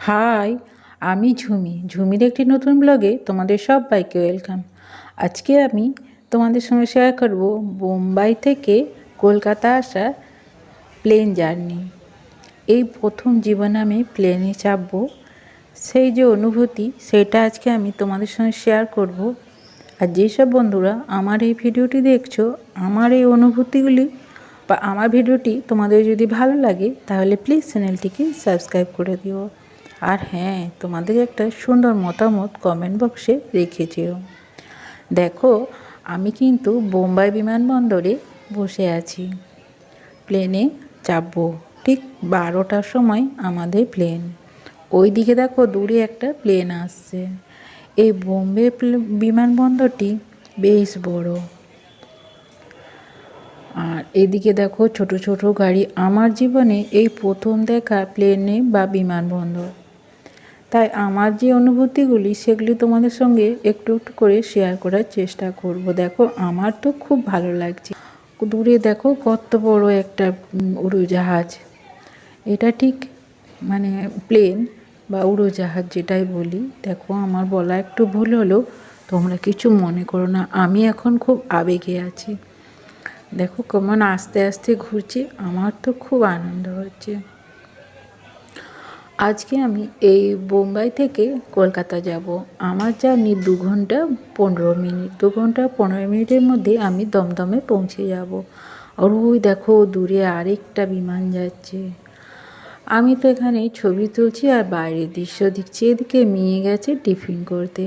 High, আমি ঝুমির একটি নতুন ব্লগে তোমাদের সবাইকে ওয়েলকাম। আজকে আমি তোমাদের সঙ্গে শেয়ার করব বোম্বাই থেকে কলকাতা আসা প্লেন জার্নি। এই প্রথম জীবনে আমি প্লেনে চাপবো, সেই যে অনুভূতি সেটা আজকে আমি তোমাদের সঙ্গে শেয়ার করব। আর যেসব বন্ধুরা আমার এই ভিডিওটি দেখছো, আমার এই অনুভূতিগুলি বা আমার ভিডিওটি তোমাদের যদি ভালো লাগে তাহলে প্লিজ চ্যানেলটিকে সাবস্ক্রাইব করে দিও। আর হ্যাঁ, তোমাদের একটা সুন্দর মতামত কমেন্ট বক্সে রেখে যেও। দেখো, আমি কিন্তু বোম্বাই বিমানবন্দরে বসে আছি, প্লেনে চাপবো। ঠিক 12টার সময় আমাদের প্লেন। ওই দিকে দেখো দূরে একটা প্লেন আসছে। এই বোম্বে বিমানবন্দরটি বেশ বড়। আর এদিকে দেখো ছোট ছোট গাড়ি। আমার জীবনে এই প্রথম দেখা প্লেনে বা বিমানবন্দর। তাই আমার যে অনুভূতিগুলি সেগুলি তোমাদের সঙ্গে একটু একটু করে শেয়ার করার চেষ্টা করব। দেখো, আমার তো খুব ভালো লাগছে। দূরে দেখো কত বড় একটা উড়োজাহাজ। এটা ঠিক মানে প্লেন বা উড়োজাহাজ যেটাই বলি। দেখো, আমার বলা একটু ভুল হলেও তোমরা কিছু মনে করো না, আমি এখন খুব আবেগে আছি। দেখো কেমন আস্তে আস্তে ঘুরছে, আমার তো খুব আনন্দ হচ্ছে। আজকে আমি এই বোম্বাই থেকে কলকাতা যাব। আমার জার্নি 2 ঘন্টা 15 মিনিট। 2 ঘন্টা 15 মিনিটের মধ্যে আমি দমদমে পৌঁছে যাব। আর ওই দেখো দূরে আরেকটা বিমান যাচ্ছে। আমি তো এখানে ছবি তুলছি আর বাইরের দৃশ্য দেখছি। এদিকে মেয়ে গেছে টিফিন করতে,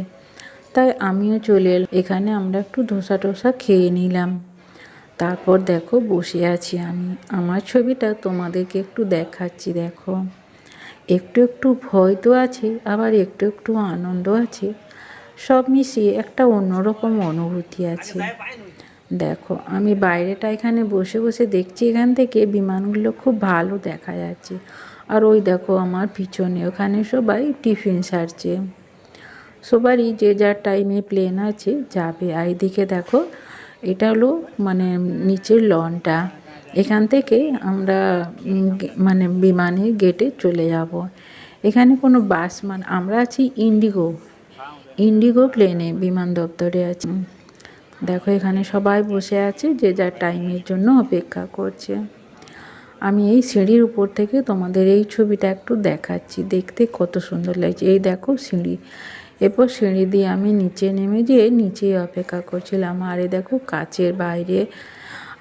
তাই আমিও চলে এলাম। এখানে আমরা একটু ধোসা টোসা খেয়ে নিলাম। তারপর দেখো বসে আছি আমি। আমার ছবিটা তোমাদেরকে একটু দেখাচ্ছি। দেখো, একটু একটু ভয় তো আছে, আবার একটু একটু আনন্দ আছে। সব মিশিয়ে একটা অন্যরকম অনুভূতি আছে। দেখো, আমি বাইরেটা এখানে বসে বসে দেখছি, এখান থেকে বিমানগুলো খুব ভালো দেখা যাচ্ছে। আর ওই দেখো আমার পিছনে ওখানে সবাই টিফিন সারছে। সবারই যে যার টাইমে প্লেন আছে যাবে। আর এদিকে দেখো, এটা হলো মানে নিচের লনটা। এখান থেকে আমরা মানে বিমানের গেটে চলে যাব। এখানে কোনো বাস আমরা আছি ইন্ডিগো প্লেনে, বিমান দপ্তরে আছি। দেখো এখানে সবাই বসে আছে, যে যার টাইমের জন্য অপেক্ষা করছে। আমি এই সিঁড়ির উপর থেকে তোমাদের এই ছবিটা একটু দেখাচ্ছি। দেখতে কত সুন্দর লাগছে। এই দেখো সিঁড়ি, এরপর সিঁড়ি দিয়ে আমি নিচে নেমে যেয়ে নিচেই অপেক্ষা করছিলাম। আর এই দেখো কাচের বাইরে,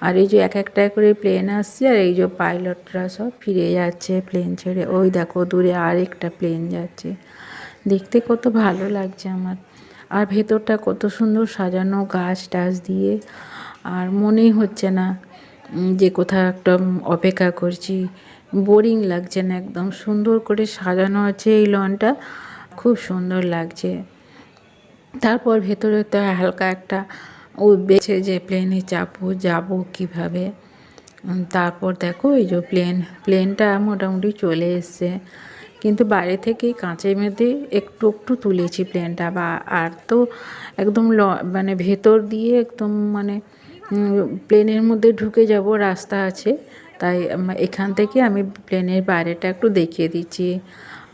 আর এই যে এক একটা করে প্লেন আসছে, আর এই যে পাইলটরা সব ফিরে যাচ্ছে প্লেন ছেড়ে। ওই দেখো দূরে আরেকটা প্লেন যাচ্ছে। দেখতে কত ভালো লাগছে আমার। আর ভেতরটা কত সুন্দর সাজানো গাছ টাছ দিয়ে। আর মনেই হচ্ছে না যে কোথাও একটা অপেক্ষা করছি। বোরিং লাগছে না, একদম সুন্দর করে সাজানো আছে এই লনটা, খুব সুন্দর লাগছে। তারপর ভেতরে তো হালকা একটা বেছে যে প্লেনে চাপবো, যাবো কীভাবে। তারপর দেখো এই যে প্লেনটা মোটামুটি চলে এসছে, কিন্তু বাইরে থেকে কাঁচের মধ্যে একটু একটু তুলেছি প্লেনটা। বা আর তো একদম মানে ভেতর দিয়ে একদম মানে প্লেনের মধ্যে ঢুকে যাব রাস্তা আছে। তাই এখান থেকে আমি প্লেনের বাইরেটা একটু দেখিয়ে দিচ্ছি।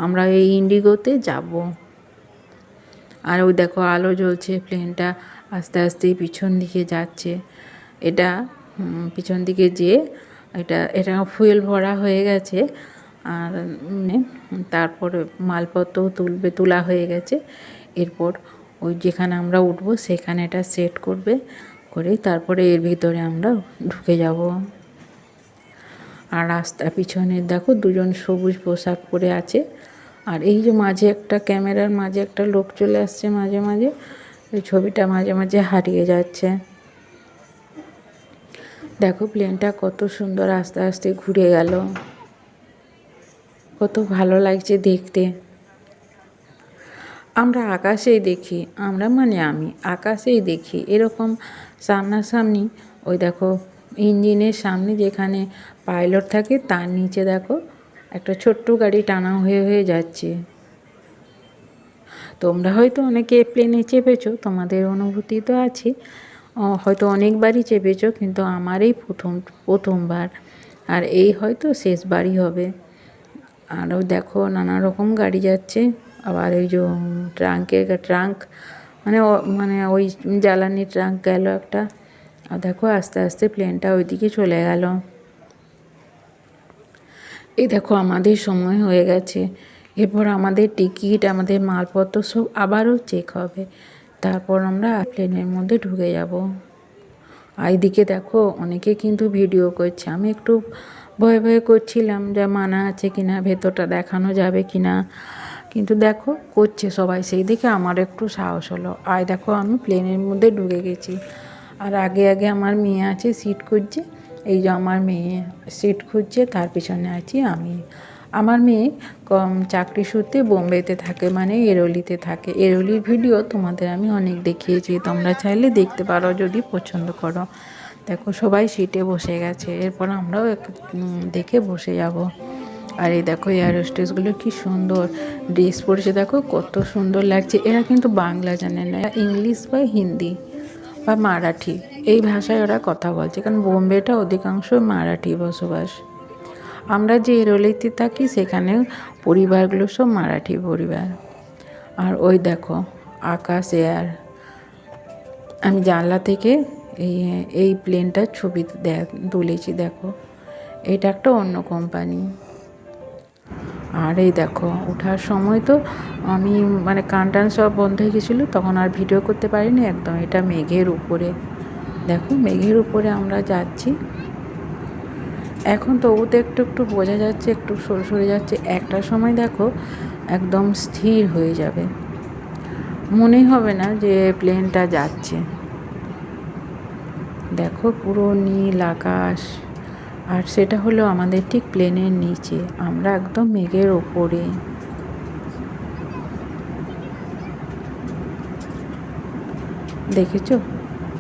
আমরা এই ইন্ডিগোতে যাব। আর ওই দেখো আলো জ্বলছে, প্লেনটা আস্তে আস্তে পিছন দিকে যাচ্ছে। এটা পিছন দিকে যেয়ে এটা ফুয়েল ভরা হয়ে গেছে। আর তারপরে মালপত্রও তোলা হয়ে গেছে। এরপর ওই যেখানে আমরা উঠবো সেখানে এটা সেট করে তারপরে এর ভিতরে আমরা ঢুকে যাব। আর রাস্তা পিছনে দেখো দুজন সবুজ পোশাক পরে আছে। আর এই যে মাঝে একটা ক্যামেরার মাঝে একটা লোক চলে আসছে মাঝে মাঝে, এই ছবিটা মাঝে মাঝে হারিয়ে যাচ্ছে। দেখো প্লেনটা কত সুন্দর আস্তে আস্তে ঘুরে গেল, কত ভালো লাগছে দেখতে। আমরা আকাশেই দেখি, আমি আকাশেই দেখি এরকম সামনাসামনি। ওই দেখো ইঞ্জিনের সামনে যেখানে পাইলট থাকে তার নিচে দেখো একটা ছোট্ট গাড়ি টানা হয়ে হয়ে যাচ্ছে। তোমরা হয়তো অনেকে প্লেনে চেপেছো, তোমাদের অনুভূতি তো আছে, হয়তো অনেকবারই চেপেছো, কিন্তু আমার এই প্রথমবার। আর এই হয়তো শেষবারই হবে। আর ওই দেখো নানা রকম গাড়ি যাচ্ছে। আবার ওই যে ট্রাঙ্ক মানে ওই জ্বালানি ট্রাঙ্ক গেল একটা। আর দেখো আস্তে আস্তে প্লেনটা ওইদিকে চলে গেল। এই দেখো আমাদের সময় হয়ে গেছে। এরপর আমাদের টিকিট, আমাদের মালপত্র সব আবারও চেক হবে। তারপর আমরা প্লেনের মধ্যে ঢুকে যাব। আর এইদিকে দেখো অনেকে কিন্তু ভিডিও করছে। আমি একটু ভয় ভয় করছিলাম যে মানা আছে কিনা, ভেতরটা দেখানো যাবে কিনা, কিন্তু দেখো করছে সবাই, সেই দেখে আমার একটু সাহস হলো। আর দেখো আমি প্লেনের মধ্যে ঢুকে গেছি। আর আগে আগে আমার মেয়ে আছে সিট খুঁজছে। এই যে আমার মেয়ে সিট খুঁজছে, তার পিছনে আছি আমি। আমার মেয়ে চাকরি সূত্রে বোম্বেতে থাকে, মানে এরোলিতে থাকে। এরোলির ভিডিও তোমাদের আমি অনেক দেখিয়েছি, তোমরা চাইলে দেখতে পারো যদি পছন্দ করো। দেখো সবাই সিটে বসে গেছে, এরপর আমরাও দেখে বসে যাব। আর এই দেখো এয়ার হোস্টেসগুলো কি সুন্দর ড্রেস পরেছে, দেখো কত সুন্দর লাগছে। এরা কিন্তু বাংলা জানে না, ইংলিশ বা হিন্দি বা মারাঠি এই ভাষায় ওরা কথা বলছে, কারণ বোম্বেটা অধিকাংশ মারাঠি বসবাস। আমরা যে এরোলিতে থাকি সেখানে পরিবারগুলো সব মারাঠি পরিবার। আর ওই দেখো আকাশ এয়ার। আমি জানলা থেকে এই প্লেনটার ছবি তুলেছি। দেখো এটা একটা অন্য কোম্পানি। আর এই দেখো ওঠার সময় তো আমি মানে কান টান সব বন্ধ হয়ে গেছিলো, তখন আর ভিডিও করতে পারিনি একদম। এটা মেঘের উপরে, দেখো মেঘের উপরে আমরা যাচ্ছি। এখন তবুতে একটু একটু বোঝা যাচ্ছে, একটু সরে যাচ্ছে। একটা সময় দেখো একদম স্থির হয়ে যাবে, মনেই হবে না যে প্লেনটা যাচ্ছে। দেখো পুরো নীল আকাশ, আর সেটা হলো আমাদের ঠিক প্লেনের নিচে, আমরা একদম মেঘের ওপরে। দেখেছো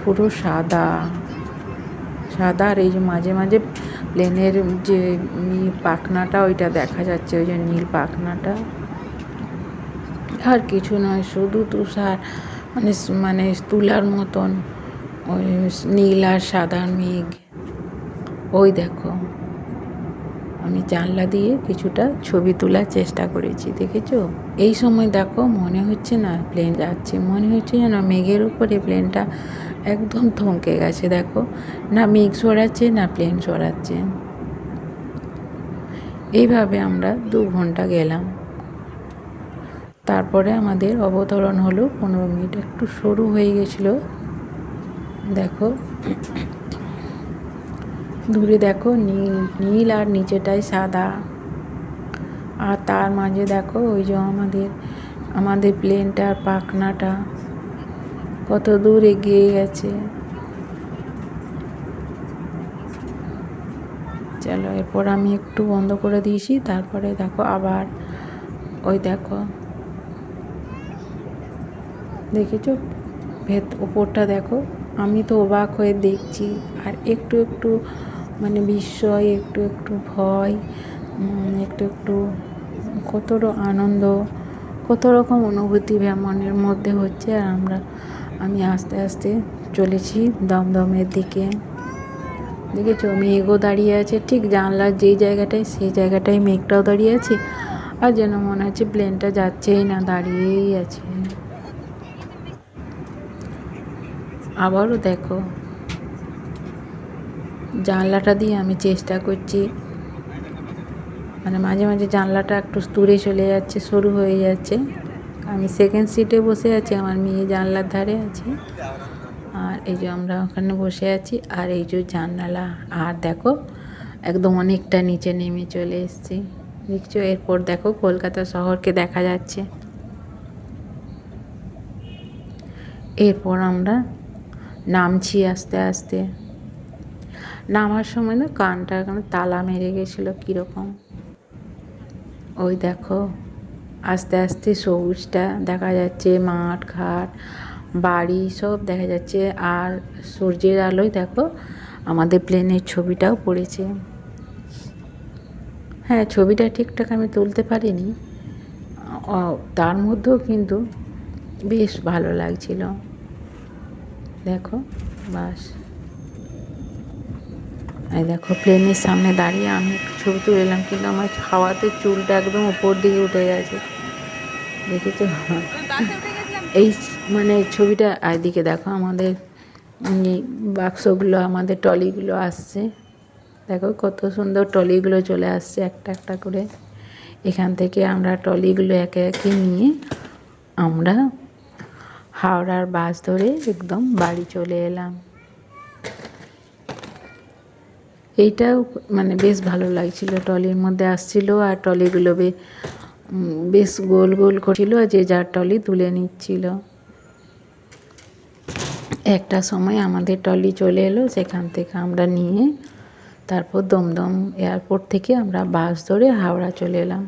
পুরো সাদা সাদা। আর এই যে মাঝে মাঝে প্লেনের যে পাখনাটা ওইটা দেখা যাচ্ছে, ওই যে নীল পাখনাটা। আর কিছু নয়, শুধু তুষার মানে তুলার মতন ওই নীল আর সাদা মেঘ। ওই দেখো আমি জানলা দিয়ে কিছুটা ছবি তোলার চেষ্টা করেছি, দেখেছো? এই সময় দেখো মনে হচ্ছে না প্লেন যাচ্ছে, মনে হচ্ছে যেন মেঘের উপরে প্লেনটা একদম থমকে গেছে। দেখো না মেঘ সরাচ্ছে না প্লেন সরাচ্ছে। এইভাবে আমরা 2 ঘন্টা গেলাম। তারপরে আমাদের অবতরণ হলো 15 মিনিট, একটু সরু হয়ে গেছিলো। দেখো দূরে দেখো নীল আর নিচেটাই সাদা। আর তার মাঝে দেখো ওই যে আমাদের প্লেনটার পাখনাটা কত দূর এগিয়ে গেছে। চলো এরপর আমি একটু বন্ধ করে দিয়েছি। তারপরে দেখো আবার ওই দেখো, দেখেছো উপরটা দেখো। আমি তো অবাক হয়ে দেখছি, আর একটু একটু মানে বিস্ময়, একটু একটু ভয়, একটু একটু কত আনন্দ, কত রকম অনুভূতি মনের মধ্যে হচ্ছে। আর আমি আস্তে আস্তে চলেছি দমদমের দিকে। দেখেছো মেঘও দাঁড়িয়ে আছে ঠিক জানলার যেই জায়গাটায়, সেই জায়গাটায় মেঘটাও দাঁড়িয়ে আছে। আর যেন মনে হচ্ছে প্লেনটা যাচ্ছেই না, দাঁড়িয়েই আছে। আবারও দেখো জানলাটা দিয়ে আমি চেষ্টা করছি, মানে মাঝে মাঝে জানলাটা একটু দূরে চলে যাচ্ছে, সরু হয়ে যাচ্ছে। আমি সেকেন্ড সিটে বসে আছি, আমার মেয়ে জানলার ধারে আছে। আর এই যে আমরা ওখানে বসে আছি, আর এই যে জানালা। আর দেখো একদম অনেকটা নিচে নেমে চলে এসেছি, দেখছো? এরপর দেখো কলকাতা শহরকে দেখা যাচ্ছে। এরপর আমরা নামছি আস্তে আস্তে। নামার সময় না কানটা এখানে তালা মেরে গেছিলো কীরকম। ওই দেখো আস্তে আস্তে সবুজটা দেখা যাচ্ছে, মাঠ ঘাট বাড়ি সব দেখা যাচ্ছে। আর সূর্যের আলোয় দেখো আমাদের প্লেনের ছবিটাও পড়েছে। হ্যাঁ ছবিটা ঠিকঠাক আমি তুলতে পারিনি, তার মধ্যেও কিন্তু বেশ ভালো লাগছিল। দেখো বাস এই দেখো প্লেনের সামনে দাঁড়িয়ে আমি একটু ছবি তুলে এলাম, কিন্তু আমার হাওয়াতে চুলটা একদম উপর দিকে উঠে গেছে, দেখেছো? এই মানে ছবিটা এদিকে দেখো আমাদের বাক্সগুলো, আমাদের ট্রলিগুলো আসছে, দেখো কত সুন্দর ট্রলিগুলো চলে আসছে একটা একটা করে। এখান থেকে আমরা ট্রলিগুলো একে একে নিয়ে আমরা হাওড়ার বাস ধরে একদম বাড়ি চলে এলাম। এইটাও মানে বেশ ভালো লাগছিল, ট্রলির মধ্যে আসছিল আর ট্রলিগুলো বেশ গোল গোল করছিল, যে যার ট্রলি তুলে নিচ্ছিল। একটা সময় আমাদের ট্রলি চলে এলো, সেখান থেকে আমরা নিয়ে তারপর দমদম এয়ারপোর্ট থেকে আমরা বাস ধরে হাওড়া চলে এলাম।